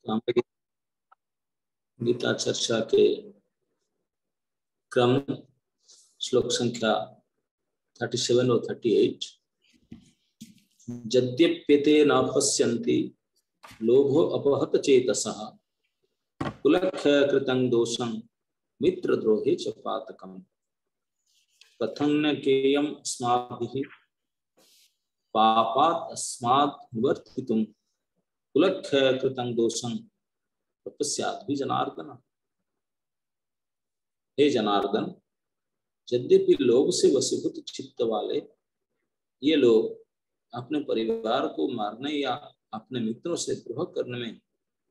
तो हम गीता चर्चा के क्रम श्लोक संख्या 37 और 38। यद्यप्येते न पश्यन्ति लोभो अपहत चेतसः कुलक्षय कृतं दोषं मित्रद्रोहे च पातकम् कथं न केयम् अस्माभिः पापात् अस्मात् निवर्तितुं कुलक्षय कृतं दोषं तपस्यात् भी जनार्दन। हे जनार्दन, यद्यपि लोभ से वशीभूत चित्त वाले ये लोग अपने परिवार को मारने या अपने मित्रों से द्रोह करने में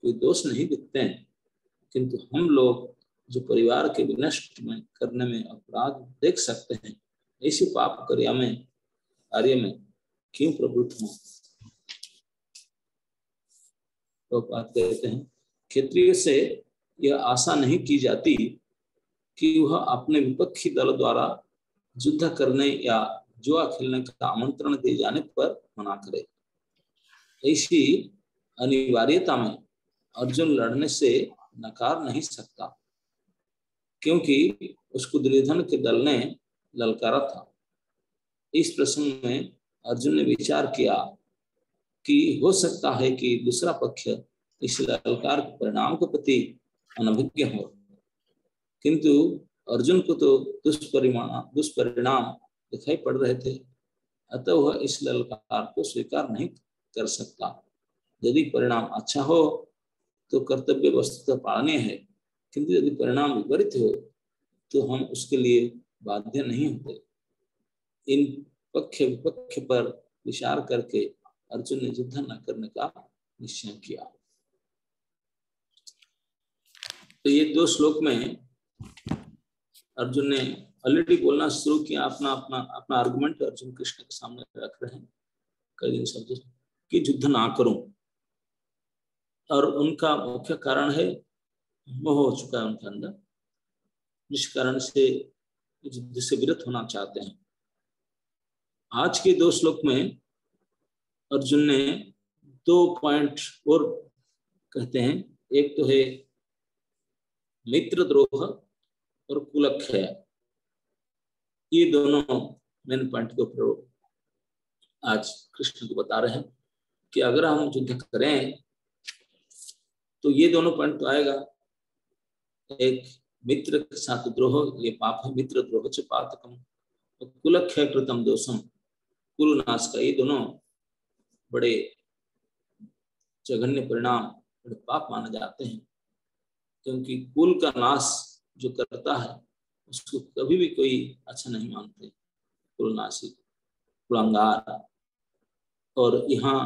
कोई दोष नहीं दिखते हैं, किंतु हम लोग जो परिवार के विनष्ट में करने में अपराध देख सकते हैं, ऐसी पाप कार्य में क्यों प्रवृत्त हों। तो बात कहते हैं, क्षत्रिय से यह आशा नहीं की जाती कि वह अपने विपक्षी दल द्वारा युद्ध करने या जुआ खेलने का आमंत्रण दिए जाने पर मना करे। ऐसी अनिवार्यता में अर्जुन लड़ने से नकार नहीं सकता, क्योंकि उसको दुर्योधन के दल ने ललकारा था। इस प्रसंग में अर्जुन ने विचार किया कि हो सकता है कि दूसरा पक्ष इस ललकार के परिणाम के प्रति अनभिज्ञ हो, किंतु अर्जुन को तो दुष्परिणाम दिखाई पड़ रहे थे, अतः वह इस ललकार को स्वीकार नहीं कर सकता। यदि परिणाम अच्छा हो तो कर्तव्य वस्तुतः पालनीय है, किंतु यदि परिणाम विपरीत हो तो हम उसके लिए बाध्य नहीं होते। इन पक्ष विपक्ष पर विचार करके अर्जुन ने युद्ध न करने का निश्चय किया। तो ये दो श्लोक में अर्जुन ने ऑलरेडी बोलना शुरू किया, अपना आर्गुमेंट अर्जुन कृष्ण के सामने रख रहे हैं कई दिन शब्द कि युद्ध ना करूं, और उनका मुख्य कारण है मोह हो चुका है उनके अंदर, जिस कारण से युद्ध से विरत होना चाहते हैं। आज के दो श्लोक में अर्जुन ने 2 पॉइंट और कहते हैं। एक तो है मित्रद्रोह और कुलक्षय। ये दोनों मेन पॉइंट के ऊपर आज कृष्ण को बता रहे हैं कि अगर हम युद्ध करें तो ये दोनों पॉइंट तो आएगा। एक मित्र के साथ द्रोह, ये पाप है, मित्र द्रोह च पातकम, और कुलक्षय कृतम दोषम, कुल नाश का, ये दोनों बड़े जघन्य परिणाम, बड़े पाप माने जाते हैं, क्योंकि कुल का नाश जो करता है उसको कभी भी कोई अच्छा नहीं मानते। कुलनाशी, कुलांगार। और यहाँ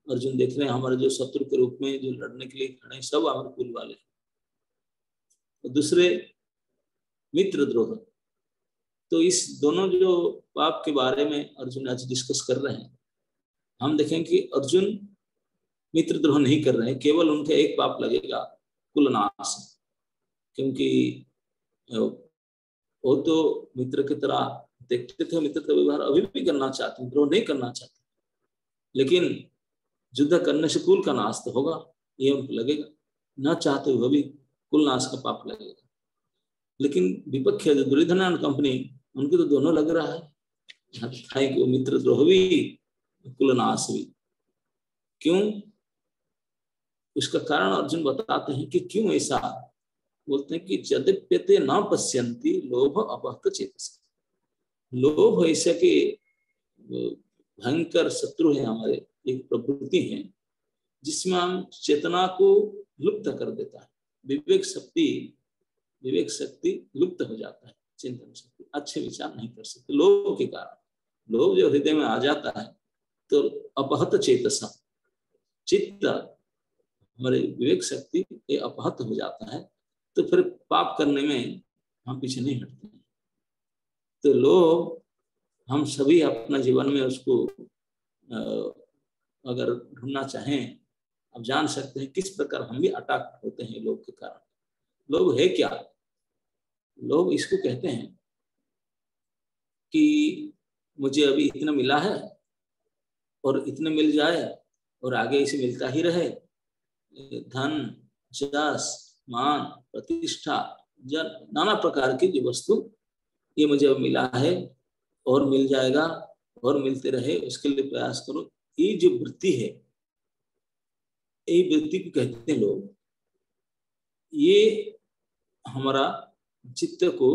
अर्जुन देख रहे हैं हमारे जो शत्रु के रूप में जो लड़ने के लिए खड़े हैं सब हमारे कुल वाले हैं। और दूसरे मित्रद्रोह। तो इस दोनों जो पाप के बारे में अर्जुन आज डिस्कस कर रहे हैं, हम देखें कि अर्जुन मित्रद्रोह नहीं कर रहे हैं, केवल उनका एक पाप लगेगा, कुलनाश, क्योंकि वो तो मित्र की तरह देखते थे, मित्र का व्यवहार अभी भी करना चाहते हैं, द्रोह नहीं करना चाहते, लेकिन युद्ध करने से कुल का नाश तो होगा, ये उनको लगेगा, न चाहते हुए भी कुल नाश का पाप लगेगा। लेकिन विपक्ष दुर्योधन एंड कंपनी, उनको तो दोनों लग रहा है कि वो मित्रद्रोह भी कुल नाश भी। क्यों? उसका कारण अर्जुन बताते हैं कि क्यों ऐसा। बोलते हैं कि यद्यप्येते न पश्यन्ति लोभ अपहत चेतसः। लोभ ऐसा कि भयंकर शत्रु है हमारे, एक प्रवृत्ति है जिसमें हम चेतना को लुप्त कर देता है। विवेक शक्ति लुप्त हो जाता है, चिंतन शक्ति, अच्छे विचार नहीं कर सकते लोभ के कारण। लोभ जो हृदय में आ जाता है तो अपहत चेतसा, चित्त हमारे विवेक शक्ति ये अपहत हो जाता है, तो फिर पाप करने में हम पीछे नहीं हटते हैं। तो लोभ हम सभी अपना जीवन में उसको अगर ढूंढना चाहें, अब जान सकते हैं किस प्रकार हम भी अटैक होते हैं लोभ के कारण। लोभ है क्या? लोभ इसको कहते हैं कि मुझे अभी इतना मिला है और इतने मिल जाए और आगे इसे मिलता ही रहे, धन, यश, मान, प्रतिष्ठा, जन, नाना प्रकार की जो वस्तु ये मुझे मिला है और मिल जाएगा और मिलते रहे, उसके लिए प्रयास करो। ये जो वृत्ति है, यही वृत्ति को कहते हैं लोग। ये हमारा चित्त को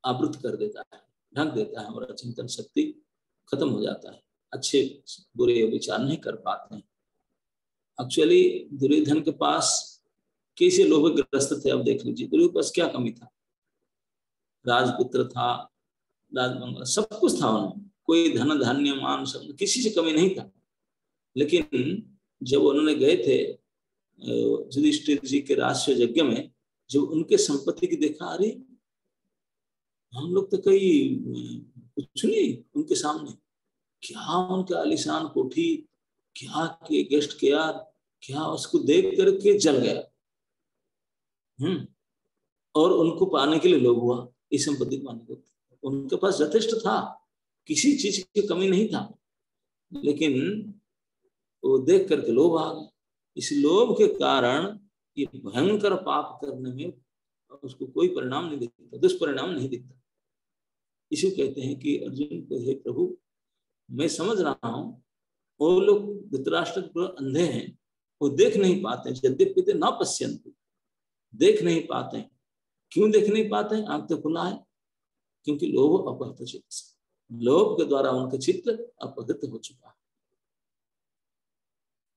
आवृत कर देता है, ढक देता है, हमारा चिंतन शक्ति खत्म हो जाता है, अच्छे बुरे विचार नहीं कर पाते हैं। एक्चुअली दुर्योधन के पास कैसे लोग ग्रस्त थे, अब देख लीजिए। दुर्योधन के पास क्या कमी था? राजपुत्र था, राजमंगल, सब कुछ था उन्हें, कोई धन धान्य मान सब किसी से कमी नहीं था। लेकिन जब उन्होंने गए थे युधिष्ठिर जी के राष्ट्रीय यज्ञ में, जब उनके संपत्ति की देखा, अरे हम लोग तो कहीं कुछ नहीं उनके सामने, क्या उनके आलिशान कोठी, क्या के गेस्ट केयर, क्या, उसको देख करके जल गया। और उनको पाने के लिए लोभ हुआ, इस संपत्ति को पाने के लिए। उनके पास यथेष्ट था, किसी चीज की कमी नहीं था, लेकिन वो देख करके लोभ आ गया। इस लोभ के कारण ये भयंकर पाप करने में उसको कोई परिणाम नहीं दिखता, दुष्परिणाम नहीं दिखता। इसी कहते हैं कि अर्जुन को, हे प्रभु, मैं समझ रहा हूं वो लोग धृतराष्ट्र अंधे हैं, वो देख नहीं पाते, यद्यपि न पश्यन्ति, देख नहीं पाते। क्यों देख नहीं पाते? आंख तो खुला है, क्योंकि लोभ अपहृत चित्त, लोभ के द्वारा उनका चित्त अपहृत हो चुका है।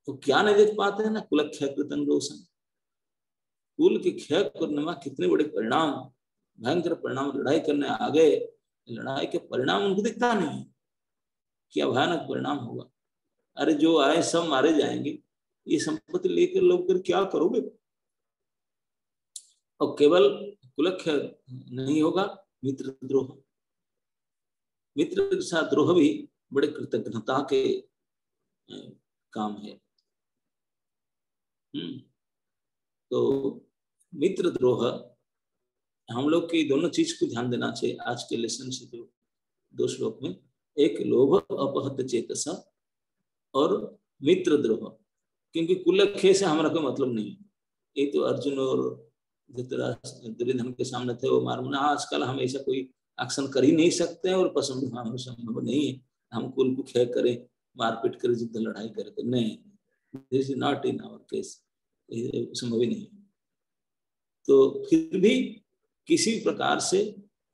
तो क्या नहीं देख पाते हैं ना? कुल क्षय कृतन रोशन, कुल की क्षय करने में कितने बड़े परिणाम, भयंकर परिणाम लड़ाई करने आ गए, लड़ाई के परिणाम उनको दिखता नहीं, क्या भयानक परिणाम होगा। अरे जो आए सब मारे जाएंगे, ये संपत्ति लेकर लोग फिर क्या करोगे? और केवल कुलक्ष नहीं होगा, मित्र द्रोह, मित्र के साथ द्रोह भी बड़े कृतज्ञता के काम है। तो मित्र द्रोह, हम लोग की दोनों चीज को ध्यान देना चाहिए आज के लेसन से। जो 2 श्लोक में, एक लोभ अपहत चेतसा और मित्र द्रोह, क्योंकि कुलक्षय से हमारा कोई मतलब नहीं है। ये तो अर्जुन और दुर्योधन के सामने थे, वो मारना। आजकल हम ऐसा कोई एक्शन कर ही नहीं सकते और पसंद हमें संभव नहीं है, हम कुल को क्षय करें, मारपीट कर युद्ध लड़ाई करके, नहीं, this is not in our case, संभव ही नहीं। तो फिर भी किसी प्रकार से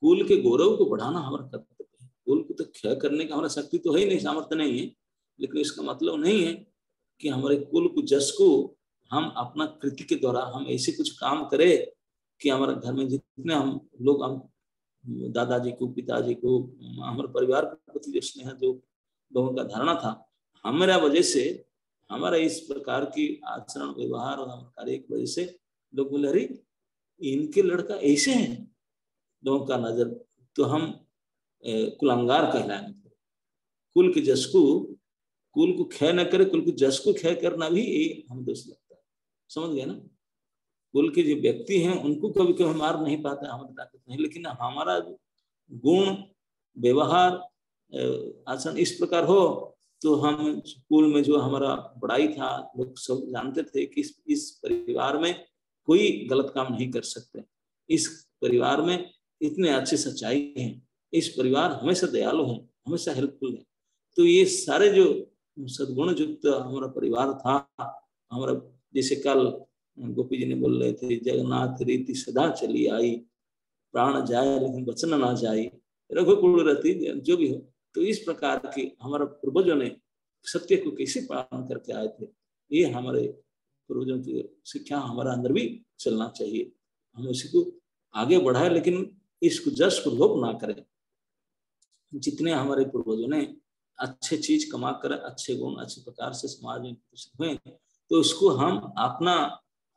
कुल के गौरव को बढ़ाना हमारा कर्तव्य है। कुल को तो क्षय करने का हमारा शक्ति तो है ही नहीं, सामर्थ्य नहीं है, लेकिन इसका मतलब नहीं है कि हमारे कुल को, जस को हम अपना कृति के द्वारा हम ऐसे कुछ काम करें कि हमारे घर में जितने हम लोग, हम दादाजी को, पिताजी को, हमारे परिवार के प्रति जो स्नेह, जो लोगों का धारणा था, हमारा वजह से, हमारा इस प्रकार की आचरण व्यवहार और कार्य की वजह से लोग बोले, अरे इनके लड़का ऐसे हैं, लोगों का नजर, तो हम कुलांगार कहलाएंगे। कुल के जस को, कुल को क्षय न करे, कुल को जस को क्षय करना भी हमें दोष लगता है। समझ गया ना? कुल के जो व्यक्ति हैं उनको कभी कभी मार नहीं पाते, हमारी ताकत नहीं, लेकिन हमारा गुण, व्यवहार, आचरण इस प्रकार हो तो हम कुल में जो हमारा बड़ाई था, लोग सब जानते थे कि इस परिवार में कोई गलत काम नहीं कर सकते, इस परिवार में इतने अच्छी सच्चाई है, इस परिवार हमेशा दयालु है, हमेशा हेल्पफुल है। तो ये सारे जो सद्गुण युक्त हमारा परिवार था, हमारा, जैसे कल गोपी जी ने बोल रहे थे, जगन्नाथ रीति सदा चली आई, प्राण जाए लेकिन वचन ना जाए, रघुकुल रति, जो भी हो। तो इस प्रकार के हमारे पूर्वजों ने सत्य को कैसे पालन करके आए थे, ये हमारे पूर्वजों की शिक्षा हमारा अंदर भी चलना चाहिए। हम उसी को आगे बढ़ाए, लेकिन इसको जस को लोप ना करें। जितने हमारे पूर्वजों ने अच्छे चीज कमा कर, अच्छे गुण अच्छे प्रकार से समाज में प्रसिद्ध हुए, तो उसको हम अपना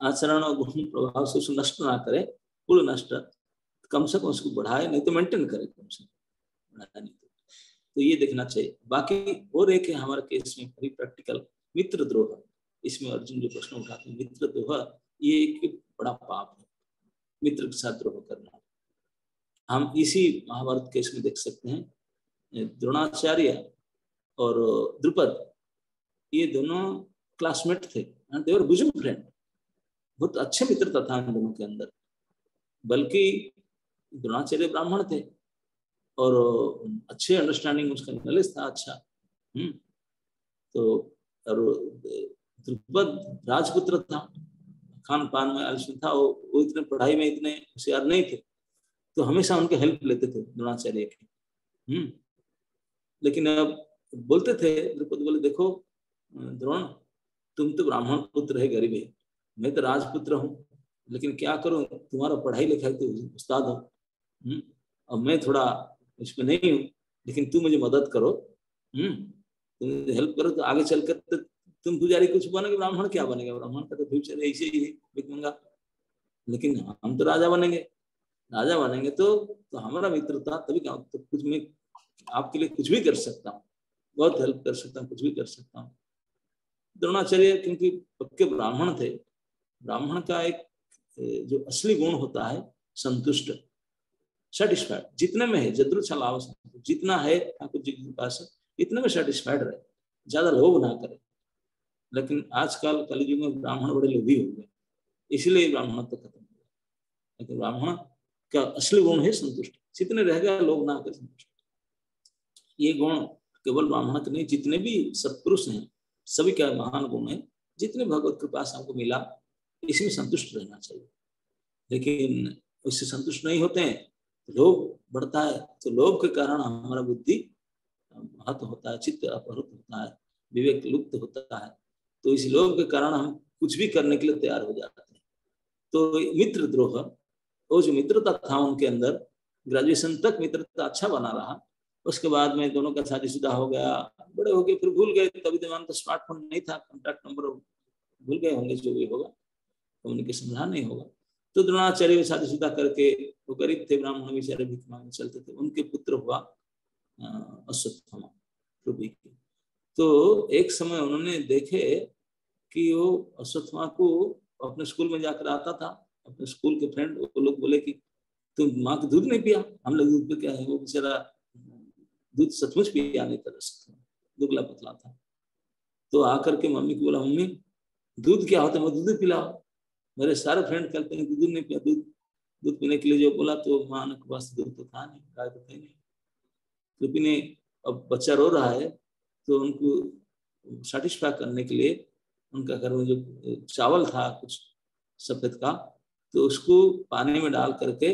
आचरण और गुण प्रभाव से उसको नष्ट ना करें, पूर्ण नष्ट, कम से कम उसको बढ़ाए, नहीं तो मेंटेन करें, कम से कम बढ़ाए नहीं तो ये देखना चाहिए। बाकी और एक है हमारे केस में बड़ी प्रैक्टिकल, मित्र द्रोह। इसमें अर्जुन जो प्रश्न उठाते हैं, मित्र द्रोह ये एक बड़ा पाप है, मित्र के साथ द्रोह करना। हम इसी महाभारत केस में देख सकते हैं, द्रोणाचार्य और द्रुपद, ये दोनों क्लासमेट थे, and they were bosom friend. बहुत अच्छे मित्रता था इन दोनों के अंदर। बल्कि द्रोणाचार्य ब्राह्मण थे और अच्छे अंडरस्टैंडिंग, उसका नॉलेज था अच्छा। तो और द्रुपद राजपुत्र था, खान पान में आलसी था, वो इतने पढ़ाई में इतने होशियार नहीं थे, तो हमेशा उनके हेल्प लेते थे द्रोणाचार्य के। लेकिन अब बोलते थे, द्रुपद बोले देखो द्रोण, तुम तो ब्राह्मण पुत्र है, गरीब है, मैं तो राजपुत्र हूँ, लेकिन क्या करूं, तुम्हारा पढ़ाई लिखाई तो उस्ताद हो, अब मैं थोड़ा इसमें नहीं हूँ, लेकिन तुम मुझे मदद करो, तुम हेल्प करो, तो आगे चलकर तो तुम पुजारी कुछ बनेंगे, ब्राह्मण क्या बनेगा, ब्राह्मण का तो फ्यूचर ऐसे ही है भिख मंगा, लेकिन हम तो राजा बनेंगे, राजा बनेंगे तो हमारा मित्रता तभी काम, तो कुछ मैं आपके लिए कुछ भी कर सकता हूँ, बहुत हेल्प कर सकता हूँ, कुछ भी कर सकता हूँ। द्रोणाचार्य क्योंकि पक्के ब्राह्मण थे, ब्राह्मण का एक जो असली गुण होता है संतुष्ट, सेटिस्फाइड, जितने में है जद्रु छलाव, जितना है ठाकुर जी के पास इतने में सेटिस्फाइड रहे, ज्यादा लोभ ना करे। लेकिन आजकल कलयुग में ब्राह्मण बड़े लोभी हो गए, इसलिए ब्राह्मण तो खत्म हो गया। लेकिन ब्राह्मण का असली गुण है संतुष्ट, जितने रह गया लोभ ना करे, संतुष्ट। ये गुण केवल ब्राह्मण के नहीं, जितने भी सत्पुरुष हैं सभी का महान गुण है। जितने भगवत कृपा से हमको मिला, इसमें संतुष्ट रहना चाहिए। लेकिन उससे संतुष्ट नहीं होते हैं, लोभ बढ़ता है, तो लोभ के कारण हमारा बुद्धि हत होता है, चित्त अपहृत होता है, विवेक लुप्त होता है। तो इस लोभ के कारण हम कुछ भी करने के लिए तैयार हो जाते हैं। तो मित्र द्रोह, वो जो मित्रता था उनके अंदर, ग्रेजुएशन तक मित्रता अच्छा बना रहा, उसके बाद में दोनों का शादीशुदा हो गया, बड़े हो गए, फिर भूल गए, तभी दिमाग तो स्मार्टफोन नहीं था, कॉन्टैक्ट नंबर भूल गए होंगे, जो भी होगा कम्युनिकेशन रहा नहीं होगा। तो द्रोणाचार्य शादीशुदा करके, वो गरीब थे ब्राह्मण बेचारे, भिख मांगने चलते थे, उनके पुत्र हुआ अश्वत्थामा की। तो एक समय उन्होंने देखे कि वो अश्वत्थामा को अपने स्कूल में जाकर आता था, अपने स्कूल के फ्रेंड, वो लोग बोले कि तुम माँ का दूध नहीं पिया, हम लोग दूध पे क्या है, वो बेचारा दूध सचमुच पिया नहीं था, दुबला पतला था। तो आकर के मम्मी को बोला, मम्मी दूध क्या होता है, मैं दूध पिलाओ। मेरे सारे फ्रेंड कहते हैं दूध नहीं पिया, दूध पीने के लिए जो बोला, तो माँ के पास दूध तो था नहीं, गाय तो थे नहीं। तो पीने, अब बच्चा रो रहा है, तो उनको सेटिस्फाई करने के लिए उनका घर में जो चावल था कुछ सफेद का, तो उसको पानी में डाल करके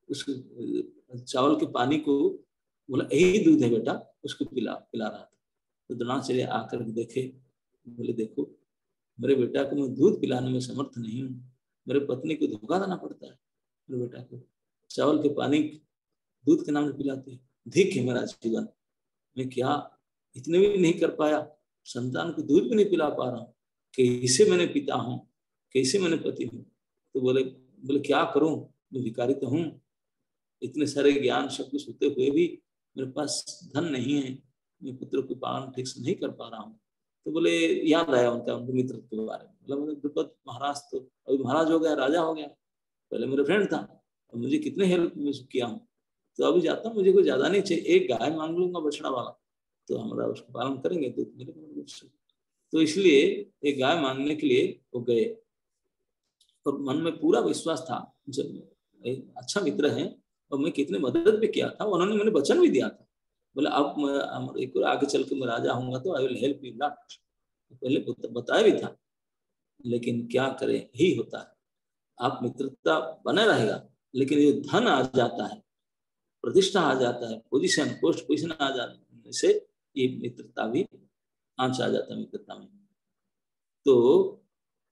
उस चावल के पानी को बोला यही दूध है बेटा, उसको पिला रहा था। तो द्रोणाचार्य आकर देखे, बोले देखो मेरे बेटा को मैं दूध पिलाने में समर्थ नहीं हूँ, मेरे पत्नी को धोखा देना पड़ता है, मेरे बेटा को चावल के पानी दूध के नाम से पिलाती है, धिक है मेरा जीवन, मैं क्या इतने भी नहीं कर पाया, संतान को दूध भी नहीं पिला पा रहा हूँ, कैसे मैंने पिता हूँ, कैसे मैंने पति हूँ। तो बोले बोले क्या करूं, मैं भिखारी तो हूँ, इतने सारे ज्ञान सब कुछ होते हुए भी मेरे पास धन नहीं है, मैं पुत्र को पालन ठीक से नहीं कर पा रहा हूँ। तो बोले याद आया उनके मित्र के बारे में, बोला द्रुपद महाराज तो अभी महाराज हो गया, राजा हो गया, पहले मेरे फ्रेंड था, और मुझे कितने हेल्प किया हूँ, तो अभी जाता हूँ, मुझे कोई ज्यादा नहीं चाहिए, एक गाय मांग लूंगा बछड़ा वाला, तो हमारा उसको पालन करेंगे तो मेरे। तो इसलिए एक गाय मांगने के लिए वो गए, और मन में पूरा विश्वास था, जब एक अच्छा मित्र है और मैं कितने मदद भी किया था, उन्होंने मैंने वचन भी दिया था, बोले अब मैं एक आगे चल के मैं राजा होऊंगा तो I will help you lot, पहले बताया भी था। लेकिन क्या करें, ही होता है, आप मित्रता बना रहेगा, लेकिन ये धन आ जाता है, प्रतिष्ठा आ जाता है, पोजीशन पोस्ट पोजीशन आ जाने से ये मित्रता भी आंच आ जाता है मित्रता में। तो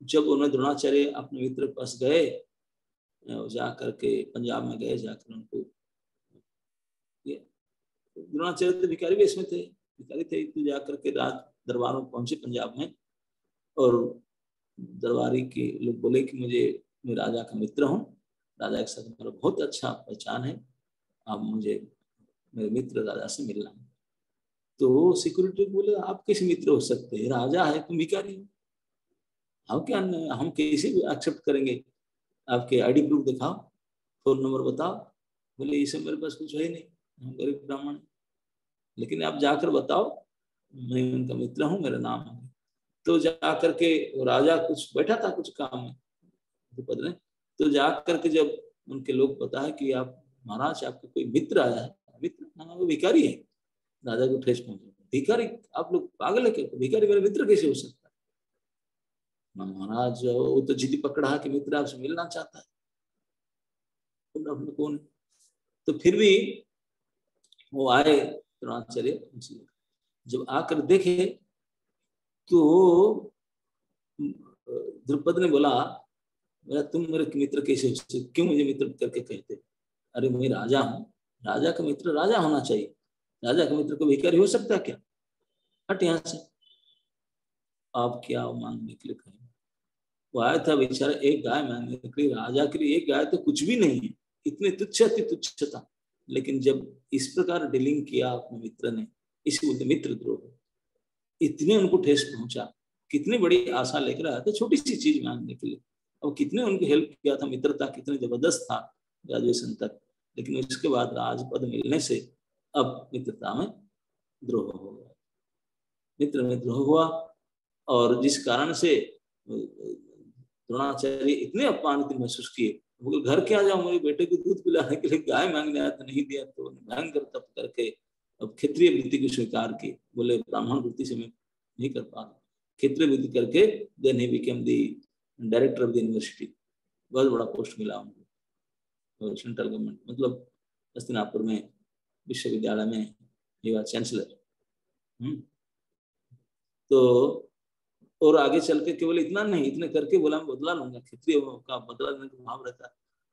जब उन्होंने द्रोणाचार्य अपने मित्र के पास गए, जाकर के पंजाब में गए, जाकर उनको द्रोणाचार्य तो भिखारी वेश में थे, भिखारी थे, तो जाकर के राज दरबार में पहुंचे पंजाब में, और दरबारी के लोग बोले कि मैं राजा का मित्र हूँ, राजा के साथ मेरा बहुत अच्छा पहचान है, आप मुझे मेरे मित्र राजा से मिलना है। तो सिक्योरिटी बोले आप कैसे मित्र हो सकते हैं, राजा है तुम भिखारी हो, हम कैसे एक्सेप्ट करेंगे, आपके आईडी प्रूफ दिखाओ, फोन नंबर बताओ। बोले ये सब मेरे पास कुछ है नहीं, हम गरीब ब्राह्मण, लेकिन आप जाकर बताओ मैं उनका मित्र हूँ, मेरा नाम है। तो जा करके राजा कुछ बैठा था कुछ काम में द्रुपद ने, तो जा करके जब उनके लोग बताया कि आप महाराज आपका कोई मित्र आया है, मित्र हाँ वो भिखारी है, राजा को ठेस पहुंचे, भिखारी आप लोग पागल है क्या, भिखारी मेरा मित्र कैसे हो सकता है? महाराज वो तो जिद पकड़ा कि मित्र आपसे मिलना चाहता है, कौन? तो फिर भी वो आए द्रोणाचार्य, जब आकर देखे तो द्रुपद ने बोला तुम मेरे मित्र कैसे हो सकते, क्यों मुझे मित्र करके कहते? अरे मैं राजा हूँ, राजा का मित्र राजा होना चाहिए, राजा का मित्र को भिखारी हो सकता है क्या? हट यहाँ से। आप क्या मांगने के लिए कहें? वो आया था बेचारा एक गाय मांगने के लिए, राजा के लिए एक गाय तो कुछ भी नहीं है, इतने तुच्छ अति तुच्छ था। लेकिन जब इस प्रकार डीलिंग किया अपने मित्र ने, इसी बोलते मित्र द्रोह, इतने उनको ठेस पहुंचा, कितनी बड़ी आशा लेकर आया था छोटी सी चीज मांगने के लिए, और कितने उनकी हेल्प किया था, मित्रता कितने जबरदस्त था ग्रेजुएशन तक। लेकिन उसके बाद राजपद मिलने से अब मित्रता में द्रोह हो गया, मित्र में द्रोह हुआ, और जिस कारण से द्रोणाचार्य इतने अपमानित महसूस किए, वो घर के आ जाओ मेरे बेटे को दूध पिलाने के लिए, गाय मांगने आया तो नहीं दिया, तो भयंकर तप करके अब क्षत्रिय वृत्ति को स्वीकार की, बोले ब्राह्मण वृत्ति से मैं नहीं कर पा रहा, क्षेत्रीय वृत्ति करके देन ही became the director of the university, बहुत बड़ा पोस्ट मिला उनको सेंट्रल गवर्नमेंट, मतलब हस्तिनापुर में विश्वविद्यालय में ही हुआ चांसलर। तो और आगे चल के केवल इतना नहीं, इतने करके बोला मैं बदला लूंगा, क्षत्रिय का बदला लेने का भाव रहता है।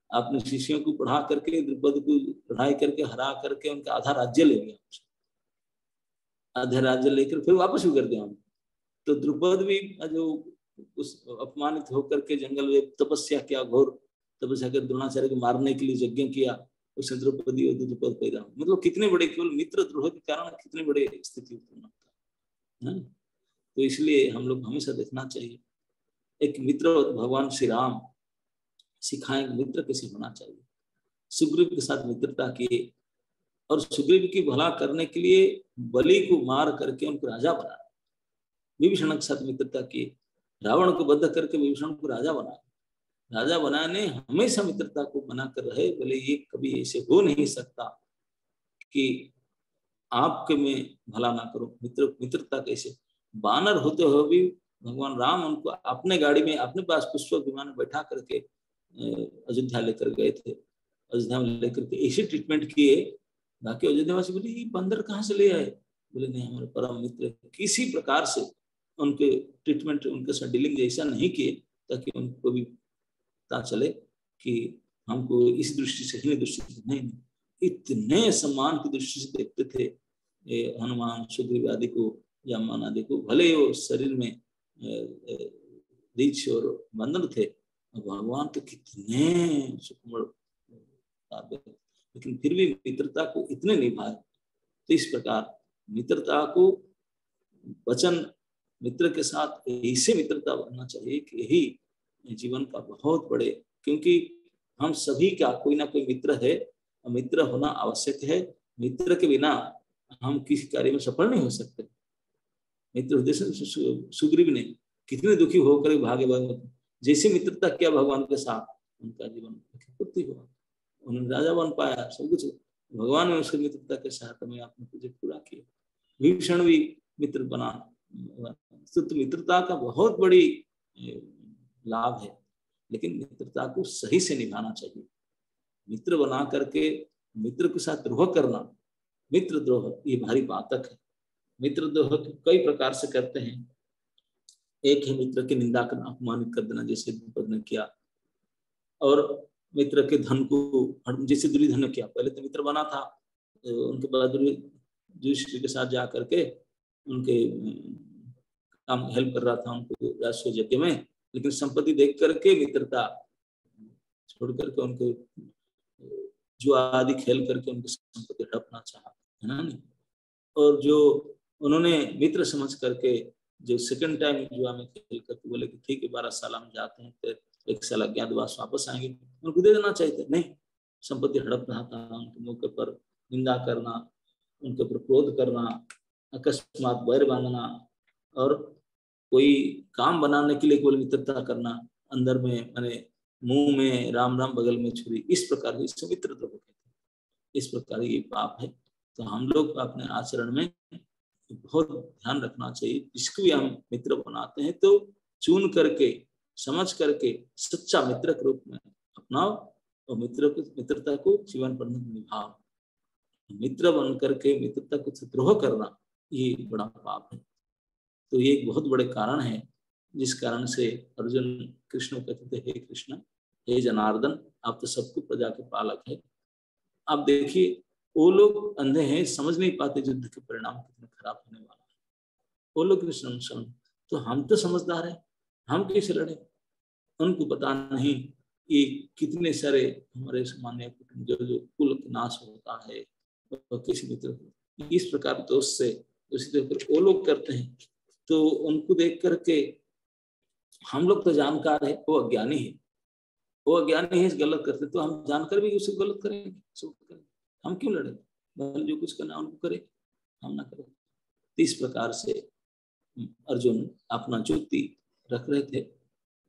आपने शिष्यों को पढ़ा करके, द्रुपद को पढ़ाई करके हरा करके उनका आधा राज्य ले लिया, आधा राज्य लेकर फिर वापस भी कर दिया। तो द्रुपद भी जो उस अपमानित होकर के जंगल में तपस्या किया, घोर तपस्या कर द्रोणाचार्य को मारने के लिए यज्ञ किया, उससे द्रौपदी और द्रुपद पैदा, मतलब कितने बड़े, केवल मित्र द्रोह के कारण कितने बड़े स्थिति उत्पन्न है। तो इसलिए हम लोग हमेशा देखना चाहिए, एक मित्र भगवान श्री राम सिखाएंगे मित्र कैसे होना चाहिए। सुग्रीव के साथ मित्रता किए, और सुग्रीव की भला करने के लिए बलि को मार करके उनको राजा बनाया, विभीषण के साथ मित्रता की, रावण को बद्ध करके विभीषण को राजा बनाया, राजा बनाने हमेशा मित्रता को बनाकर रहे, बोले ये कभी ऐसे हो नहीं सकता कि आपके में भला ना करो, मित्रता कैसे। बानर होते हुए भी भगवान राम उनको अपने गाड़ी में अपने पास पुष्पक विमान में बैठा करके अयोध्या लेकर गए थे, अयोध्या में लेकर के ऐसे ट्रीटमेंट किए, बाकी अयोध्यावासी बोले ये बंदर कहाँ से ले आए, बोले नहीं हमारे परम मित्र, किसी प्रकार से उनके ट्रीटमेंट उनके साथ डीलिंग जैसा नहीं किए ताकि उनको भी पता चले कि हमको इस दृष्टि से ही दृष्टि से नहीं, इतने सम्मान की दृष्टि से देखते थे हनुमान सुग्रीव आदि को, जामान आदि को, भले वो शरीर में रीछ और बंधन थे, भगवान तो कितने सुकुमार, लेकिन फिर भी मित्रता को इतने निभाए। तो इस प्रकार मित्रता को वचन मित्र के साथ ऐसे मित्रता बनना चाहिए कि यही जीवन का बहुत बड़े, क्योंकि हम सभी का कोई ना कोई मित्र है, मित्र होना आवश्यक है, मित्र के बिना हम किसी कार्य में सफल नहीं हो सकते। मित्र उद्देश्य सुग्रीव ने कितने दुखी होकर भागे भागे, जैसी मित्रता किया भगवान के साथ, उनका जीवन पूर्ति हुआ, उन्होंने राजा बन पाया, सब कुछ भगवान ने उसकी मित्रता के साथ में आपने तुझे पूरा किया। विभीषण भी मित्र बना, तो मित्रता का बहुत बड़ी लाभ है, लेकिन मित्रता को सही से निभाना चाहिए। मित्र बना करके मित्र के साथ द्रोह करना, मित्र द्रोह ये भारी बातक है। मित्र द्रोह कई प्रकार से करते हैं, एक है मित्र की निंदा करना, अपमानित कर देना, जैसे द्रुपद ने किया, और मित्र के धन को, जैसे दुर्योधन ने किया, पहले तो मित्र बना था, उनके बाद युधिष्ठिर के साथ जा करके उनके काम हेल्प कर रहा था उनको राष्ट्रीय यज्ञ में, लेकिन संपत्ति देख करके मित्रता छोड़ करके उनको जो आदि खेल करके उनकी संपत्ति हड़पना चाहा, है ना। और जो उन्होंने मित्र समझ करके जो सेकंड टाइम जुआ में खेल करके बोले कि ठीक है 12 साल हम जाते हैं, तो 1 साल अज्ञातवास वापस आएंगे, उनको दे देना चाहिए था, नहीं, संपत्ति हड़प रहा था, उनके मौके पर निंदा करना, उनके ऊपर क्रोध करना, अकस्मात बैर बांधना, और कोई काम बनाने के लिए केवल मित्रता करना, अंदर में माने मुंह में राम राम बगल में छुरी, इस प्रकार इसको मित्रद्रोह कहते हैं। इस प्रकार ये पाप है। तो हम लोग को अपने आचरण में बहुत ध्यान रखना चाहिए। जिसको भी हम मित्र बनाते हैं तो चुन करके, समझ करके, सच्चा मित्र के रूप में अपनाओ और मित्रता को जीवन भर निभाओ। मित्र बन करके मित्रता को द्रोह करना ये बड़ा पाप है। तो ये एक बहुत बड़े कारण है जिस कारण से अर्जुन कृष्ण को कहते थे, हे कृष्ण, हे जनार्दन, आप तो सबको प्रजा के पालक है। आप देखिए वो लोग अंधे हैं, समझ नहीं पाते युद्ध के परिणाम कितने खराब होने वाला है। वो लोग भी समझ, तो हम तो समझदार हैं, हम कैसे लड़े? उनको पता नहीं ये कितने सारे हमारे सामान्य कुटुंब जो कुल नाश होता है तो किसी मित्र इस प्रकार दोस्त से दूसरी तरफ वो लोग करते हैं। तो उनको देख करके हम लोग तो जानकार है, वो अज्ञानी है, वो अज्ञानी है, गलत करते तो हम जानकर भी उसे गलत करेंगे। हम क्यों लड़े? जो कुछ करना उनको करे, हम ना करें। इस प्रकार से अर्जुन अपना जुक्ति रख रहे थे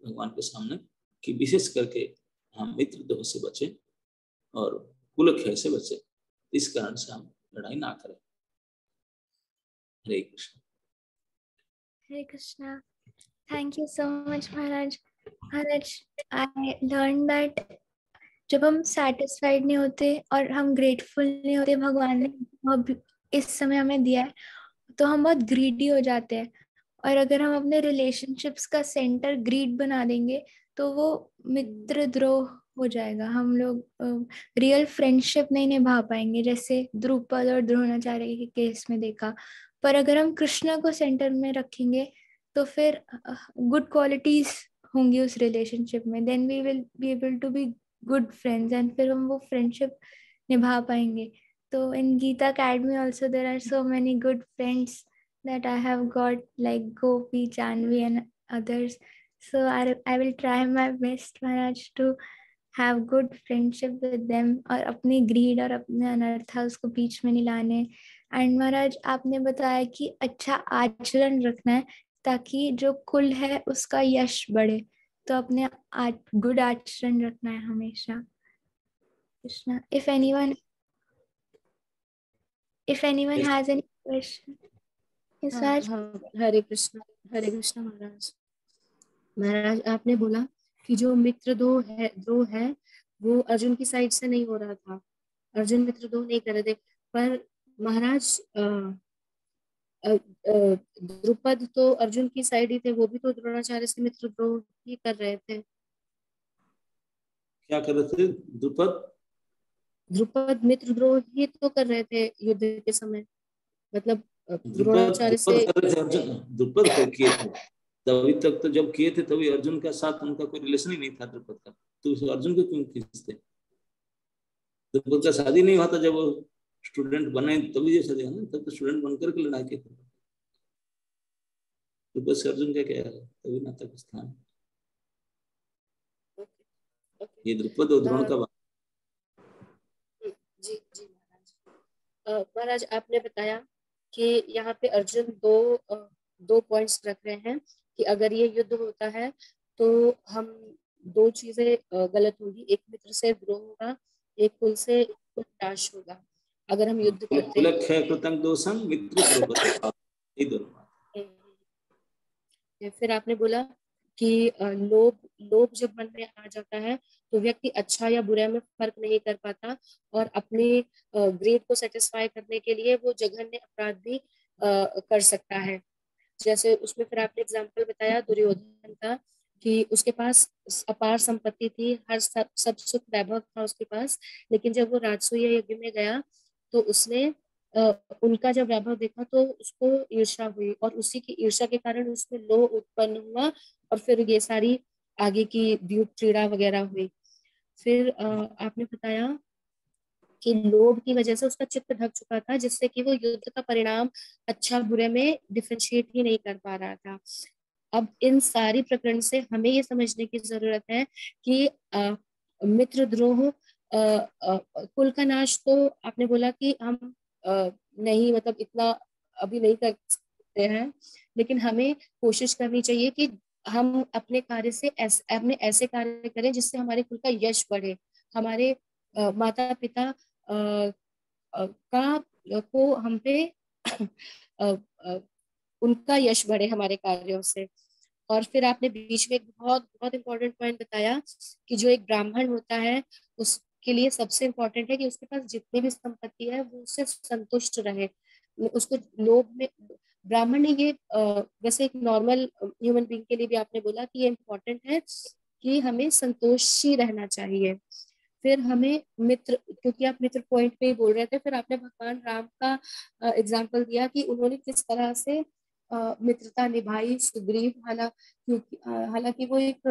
भगवान के सामने कि विशेष करके हम मित्र दोष से बचे और कुल खेल से बचे, इस कारण से हम लड़ाई ना करें। Hare Krishna. Hare Krishna. Thank you so much Maharaj. Maharaj, I learn that जब हम सेटिस्फाइड नहीं होते और हम ग्रेटफुल नहीं होते भगवान ने इस समय हमें दिया है, तो हम बहुत ग्रीडी हो जाते हैं। और अगर हम अपने रिलेशनशिप्स का सेंटर ग्रीड बना देंगे तो वो मित्रद्रोह हो जाएगा। हम लोग रियल फ्रेंडशिप नहीं निभा पाएंगे, जैसे द्रुपद और द्रोणाचार्य के केस में देखा। पर अगर हम कृष्ण को सेंटर में रखेंगे तो फिर गुड क्वालिटीज होंगी उस रिलेशनशिप में, then we will be able to be good friends and फिर हम वो फ्रेंडशिप निभा पाएंगे। तो in Gita academy also there are so many good friends that I have got, like Gopi, Janvi and others. So I will try my best, Maharaj, to have good friendship with them और अपनी greed और अपने अनर्था उसको बीच में नहीं लाने। And महाराज आपने बताया कि अच्छा आचरण रखना है ताकि जो कुल है उसका यश बढ़े, तो अपने गुड आचरण रखना है हमेशा। Krishna, if anyone has any question. Yes, हाँ Raj. हाँ, हरे कृष्ण महाराज। महाराज आपने बोला कि जो मित्र द्रोह है वो अर्जुन की साइड से नहीं हो रहा था, अर्जुन मित्र द्रोह नहीं कर रहे थे, पर महाराज द्रुपद तो अर्जुन की साइड ही थे, वो भी तो द्रोणाचार्य से मित्र द्रोह ही कर रहे थे। क्या कर रहे थे? द्रुपद मित्र द्रोह ही तो कर रहे थे युद्ध के समय, मतलब द्रोणाचार्य से। द्रुपद को किए थे तभी तक, तो जब किए थे तभी अर्जुन के साथ उनका कोई रिलेशन ही नहीं था द्रुपद का, तो अर्जुन को क्यों खींचते? द्रुपद का शादी नहीं हुआ था, जब वो स्टूडेंट बने तभी ये शादी, ना तब तो स्टूडेंट बनकर के लड़ाई किए थे। द्रुपद से अर्जुन का क्या है? तभी नाता का स्थान। ये द्रुपद और द्रोण का बात। जी जी महाराज। महाराज आपने बताया कि यहाँ पे अर्जुन दो पॉइंट्स रख रहे हैं कि अगर ये युद्ध होता है तो हम दो चीजें गलत होगी, एक मित्र से द्रोह होगा, एक कुल से नाश होगा अगर हम युद्ध करते हैं। फिर आपने बोला कि लोभ जब मन में आ जाता है तो व्यक्ति अच्छा या बुरा में फर्क नहीं कर पाता और अपने ग्रेड को सेटिस्फाई करने के लिए वो जघन्य अपराध भी कर सकता है। जैसे उसमें फिर आपने एग्जाम्पल बताया दुर्योधन का कि उसके पास अपार संपत्ति थी, हर सब सुख वैभव था उसके पास, लेकिन जब वो राजसूय यज्ञ में गया तो उसने उनका जब वैभव देखा तो उसको ईर्ष्या हुई और उसी की ईर्ष्या के कारण उसमें लोभ उत्पन्न हुआ और फिर ये सारी आगे की द्यूत क्रीड़ा वगैरह हुई। फिर आपने बताया कि लोभ की वजह से उसका चित्त ढक चुका था, जिससे कि वो युद्ध का परिणाम अच्छा बुरे में डिफरेंशिएट ही नहीं कर पा रहा था। अब इन सारी प्रकरण से हमें ये समझने की जरूरत है कि मित्र द्रोह कुल का नाश तो आपने बोला कि हम नहीं, मतलब इतना अभी नहीं कर सकते हैं, लेकिन हमें कोशिश करनी चाहिए कि हम अपने कार्य से अपने ऐसे कार्य करें जिससे हमारे कुल का यश बढ़े, हमारे माता पिता का को हम पे उनका यश बढ़े हमारे कार्यों से। और फिर आपने बीच में एक बहुत बहुत इंपॉर्टेंट पॉइंट बताया कि जो एक ब्राह्मण होता है उसके लिए सबसे इम्पोर्टेंट है कि उसके पास जितनी भी संपत्ति है वो उससे संतुष्ट रहे, उसको लोभ में ब्राह्मण ने ये वैसे एक नॉर्मल ह्यूमन बीइंग के लिए भी आपने बोला कि ये इम्पोर्टेंट है कि हमें संतोषी रहना चाहिए। फिर हमें मित्र, क्योंकि आप मित्र पॉइंट पे ही बोल रहे थे, फिर आपने भगवान राम का एग्जाम्पल दिया कि उन्होंने किस तरह से मित्रता निभाई सुग्रीव, हालांकि वो एक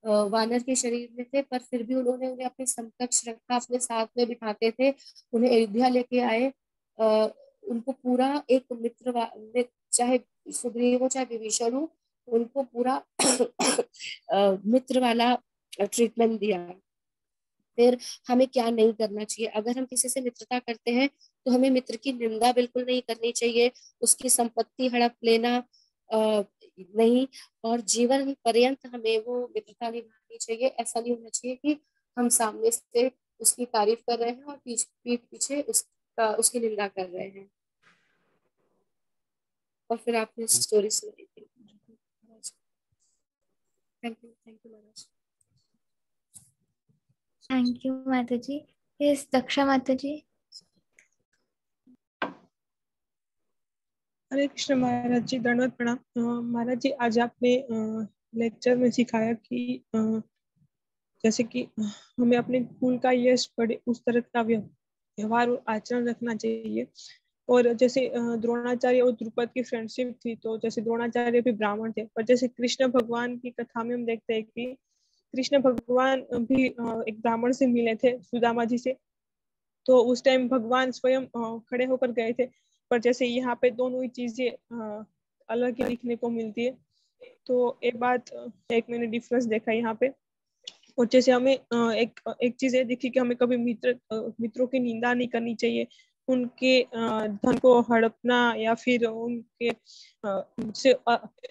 वानर के शरीर में थे, पर फिर भी उन्होंने उन्हें अपने समकक्ष रखा, अपने साथ में बिठाते थे, उन्हें अयोध्या लेके आए, उनको पूरा एक चाहे सुग्रीव हो चाहे विभीषण हो, उनको पूरा मित्र वाला ट्रीटमेंट दिया। फिर हमें क्या नहीं करना चाहिए, अगर हम किसी से मित्रता करते हैं तो हमें मित्र की निंदा बिल्कुल नहीं करनी चाहिए, उसकी संपत्ति हड़प लेना नहीं, और जीवन पर्यंत हमें वो मित्रता निभानी चाहिए। ऐसा नहीं होना चाहिए कि हम सामने से उसकी तारीफ कर रहे हैं और पीठ पीछे उसकी निंदा कर रहे हैं। और फिर आपने स्टोरी सुनाई थी। Thank you Maharaj. Thank you माता जी। यस दक्षा माता जी। हरे कृष्ण महाराज जी, दंडवत प्रणाम। महाराज जी, आज आपने लेक्चर में सिखाया कि जैसे कि हमें अपने कुल का यश बढ़े उस तरह का व्यवहार और आचरण रखना चाहिए। और जैसे द्रोणाचार्य और द्रुपद की फ्रेंडशिप थी, तो जैसे द्रोणाचार्य भी ब्राह्मण थे, पर जैसे कृष्ण भगवान की कथा में हम देखते हैं कि कृष्ण भगवान भी एक ब्राह्मण से मिले थे, सुदामा जी से। तो उस टाइम भगवान स्वयं खड़े होकर गए थे, पर जैसे यहाँ पे दोनों ही चीजें अलग ही दिखने को मिलती है। तो एक बात, एक मैंने डिफरेंस देखा यहाँ पे। और जैसे हमें एक चीज ये दिखी कि हमें कभी मित्रों की निंदा नहीं करनी चाहिए, उनके धन को हड़पना या फिर उनके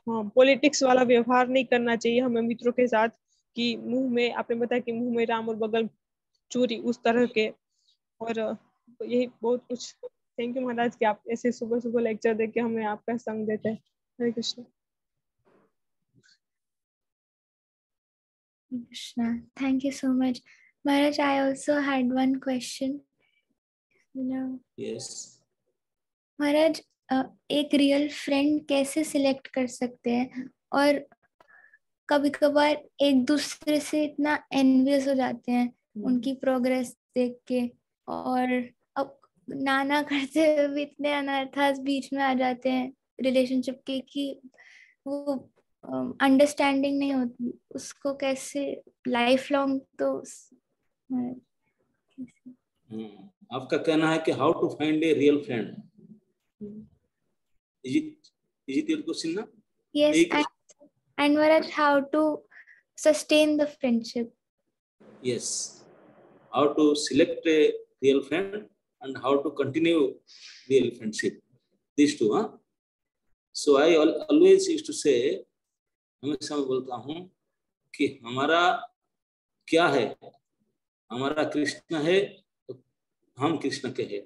पॉलिटिक्स वाला व्यवहार नहीं करना चाहिए हमें मित्रों के साथ, कि मुंह में, आपने बताया कि मुंह में राम और बगल चूरी, उस तरह के। और यही बहुत कुछ। थैंक यू महाराज कि आप ऐसे सुबह सुबह लेक्चर देके हमें आपका संग देते हैं। हरे Krishna. Krishna, thank you so much. Maharaj, I also had one question. Yes. महाराज, एक रियल फ्रेंड कैसे सिलेक्ट कर सकते हैं? और कभी कभार एक दूसरे से इतना एनवियस हो जाते हैं उनकी प्रोग्रेस देख के, और अब नाना करते हुए भी इतने अनर्थास बीच में आ जाते हैं रिलेशनशिप के कि वो अंडरस्टैंडिंग नहीं होती, उसको कैसे लाइफ लॉन्ग तो आपका कहना है कि how to find a real friend, is it your question ना? Yes, and Maharaj, how to sustain the friendship? Yes, how to select a real friend and how to continue real friendship, these two, huh? So I always used to say, हमेशा मैं बोलता हूँ कि हमारा क्या है, हमारा कृष्ण है तो हम कृष्ण के हैं।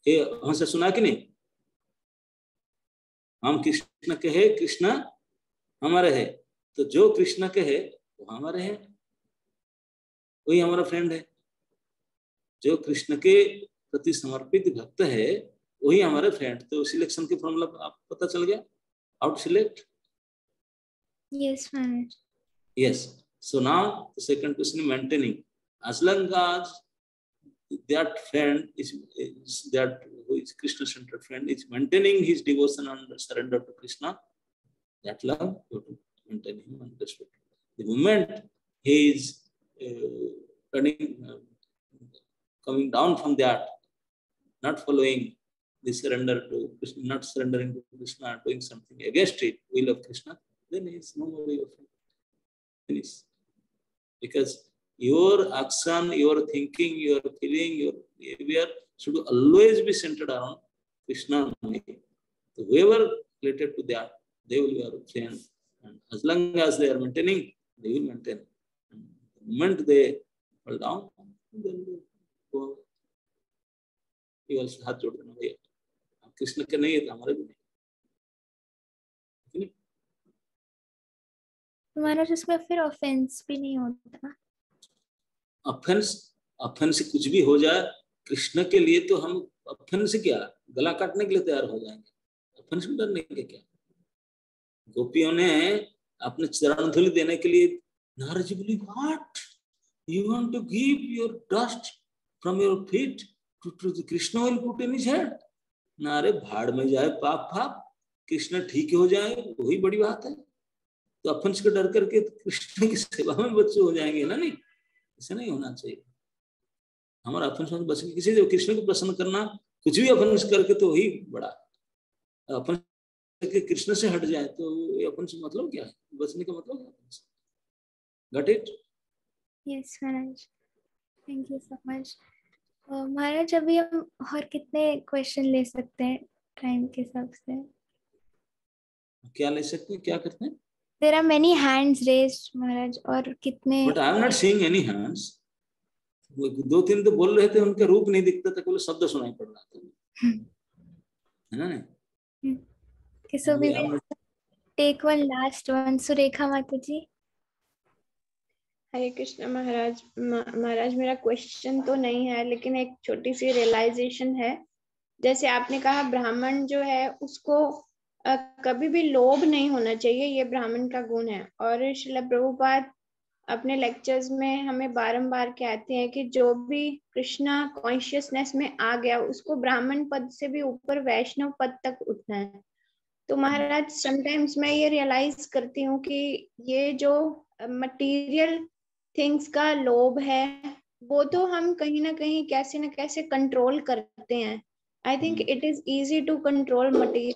ये हमसे सुना कि नहीं? हम कृष्ण के हैं, कृष्ण हमारे है, तो जो कृष्ण के है वो हमारे हैं, वही हमारा फ्रेंड है। जो कृष्ण के प्रति समर्पित भक्त है वही हमारे फ्रेंड। तो सिलेक्शन के फॉर्मूला आपको पता चल गया, how to select? Yes, Maharaj. Yes. So now the second question is maintaining. As long as that friend is that who is Krishna-centered friend is maintaining his devotion and surrender to Krishna, that love you to maintain him and respect. The moment he is coming down from that, not following the surrender to Krishna, not surrendering to Krishna, doing something against it, will of Krishna, then he is no more your friend. Finish. Because your action, your thinking, your feeling, your behavior should always be centered around Krishna only. So whoever related to that, they will be our friends. And as long as they are maintaining, they will maintain. And the moment they fall down, then they go. ये हाथ जोड़ देना भैया, कृष्ण के नहीं है तो हमारे भी नहीं। हमारा जिसमें फिर ऑफेंस भी नहीं होता। ऑफेंस कुछ भी हो जाए, कृष्ण के लिए तो हम ऑफेंस क्या, गला काटने के लिए तैयार हो जाएंगे। ऑफेंस में डरने के क्या? गोपियों ने अपने चरण धूलि देने के लिए, नारद जी बोली, what you want to give your dust from your feet to Krishna will put in his head. नारे भाड़ में जाए पाप पाप, कृष्ण ठीक हो जाए वही बड़ी बात है। तो ऑफेंस को डर करके कृष्ण की सेवा में बच्चे हो जाएंगे ना, नहीं, ऐसा नहीं होना चाहिए। हमारा ऑफेंस में बस किसी जो कृष्ण को प्रसन्न करना, कुछ भी ऑफेंस करके तो वही बड़ा। ऑफेंस करके कृष्ण से हट जाए तो ये ऑफेंस मतलब क्या है, बचने का मतलब क्या? Got it? Yes Maharaj, thank you so much. Maharaj अभी हम और कितने क्वेश्चन ले सकते हैं टाइम के हिसाब से? क्या ले सकते हैं, क्या करते हैं? There are many hands raised महाराज, और कितने? But I am not seeing any hands. दो तीन तो बोल रहे थे, उनका रूप नहीं दिखता था, केवल शब्द सुनाई पड़ रहा था, है ना? नहीं, so we will take one last one. Surekha माता जी। हरे कृष्ण महाराज। महाराज मेरा क्वेश्चन तो नहीं है, लेकिन एक छोटी सी रियलाइजेशन है। जैसे आपने कहा ब्राह्मण जो है उसको कभी भी लोभ नहीं होना चाहिए, ये ब्राह्मण का गुण है। और श्रील प्रभुपाद अपने लेक्चर्स में हमें बारंबार कहते हैं कि जो भी कृष्णा कॉन्शियसनेस में आ गया उसको ब्राह्मण पद से भी ऊपर वैष्णव पद तक उठना है। तो महाराज समटाइम्स मैं ये रियलाइज करती हूँ कि ये जो मटेरियल थिंग्स का लोभ है वो तो हम कहीं ना कहीं कैसे न कैसे कंट्रोल करते हैं। I think it is easy to control material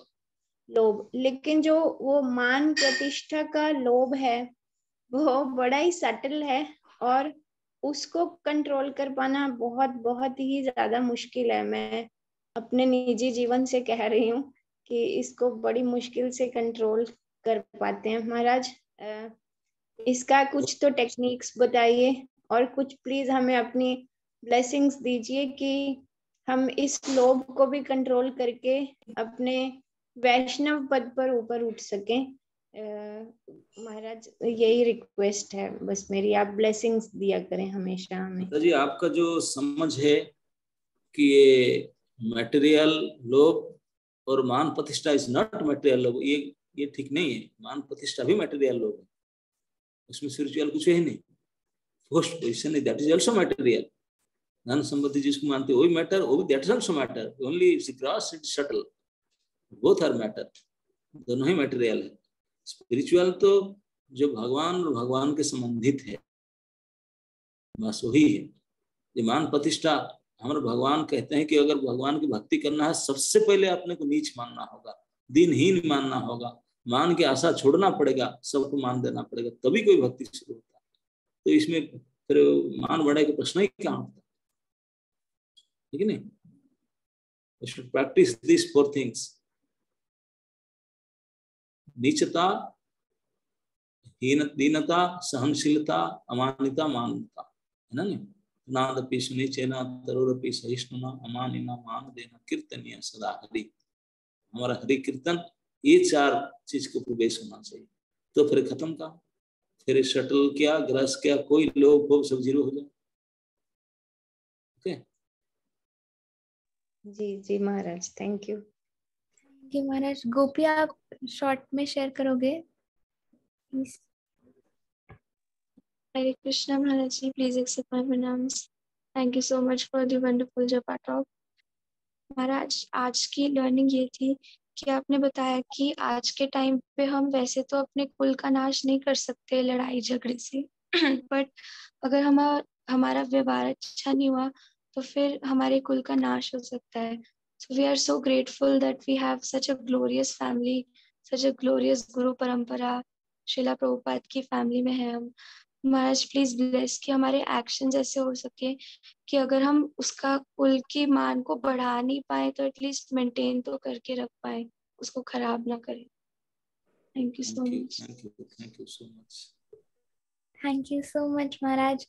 लोभ, लेकिन जो वो मान प्रतिष्ठा का लोभ है वो बड़ा ही सटल है और उसको कंट्रोल कर पाना बहुत बहुत ही ज्यादा मुश्किल है। मैं अपने निजी जीवन से कह रही हूँ कि इसको बड़ी मुश्किल से कंट्रोल कर पाते हैं। महाराज इसका कुछ तो टेक्निक्स बताइए और कुछ प्लीज हमें अपनी ब्लेसिंग्स दीजिए कि हम इस लोभ को भी कंट्रोल करके अपने वैष्णव पद पर ऊपर उठ सकें। महाराज यही रिक्वेस्ट है बस मेरी, आप ब्लेसिंग्स दिया करें हमेशा हमें। जी आपका जो समझ है कि ये मटेरियल लोभ और मान प्रतिष्ठा इज नॉट मटेरियल लोभ, ये ठीक नहीं है। मान प्रतिष्ठा भी मटेरियल लोभ है, उसमें स्पिरिचुअल कुछ है नहीं। First position that is also material. धन संपत्ति जिसको मानते वही मैटर, वो भी that is also matter, only it's cross it's shuttle, both are matter, दोनों ही मटेरियल है। स्पिरिचुअल तो जो भगवान और भगवान के संबंधित है बस वही है। ये मान प्रतिष्ठा, हमारे भगवान कहते हैं कि अगर भगवान की भक्ति करना है सबसे पहले अपने को नीच मानना होगा, दीनहीन मानना होगा, मान की आशा छोड़ना पड़ेगा, सबको मान देना पड़ेगा, तभी कोई भक्ति शुरू होता है। तो इसमें फिर मान बढ़े का प्रश्न ही क्या होता, ठीक है नहीं? We should practice these four things. नीचता, दीनता, सहनशीलता, अमानिता, मानता, है ना? नहीं, नादपि सुनीचेना तरुरपि सहिष्णुना अमानिना मान देना कीर्तनीय सदा हरि। हमारा हरि कीर्तन, ये चार चीज को प्रवेश होना चाहिए। तो फिर खत्म का, फिर शटल क्या, ग्रस क्या, कोई लोग हो, सब जीरो हो जाए। Okay ji ji Maharaj, thank you. Thank you Maharaj. Gopi आप शॉर्ट में शेयर करोगे please? Hare Krishna Maharaj ji, please accept my pranams. Thank you so much for the wonderful Japa talk. महाराज आज की लर्निंग ये थी कि आपने बताया कि आज के टाइम पे हम वैसे तो अपने कुल का नाश नहीं कर सकते लड़ाई झगड़े से बट अगर हमारा व्यवहार अच्छा नहीं हुआ तो फिर हमारे कुल का नाश हो सकता है। So we are so grateful that we have such a glorious family, such a glorious गुरु परंपरा, शिला प्रभुपाद की फैमिली में है हम। महाराज प्लीज ब्लेस कि हमारे एक्शन ऐसे हो सके कि अगर हम उसका कुल की मान को बढ़ा नहीं पाए तो एटलीस्ट मेंटेन तो करके रख पाए, उसको खराब ना करें। Thank you so much. Thank you so much. Thank you so much Maharaj.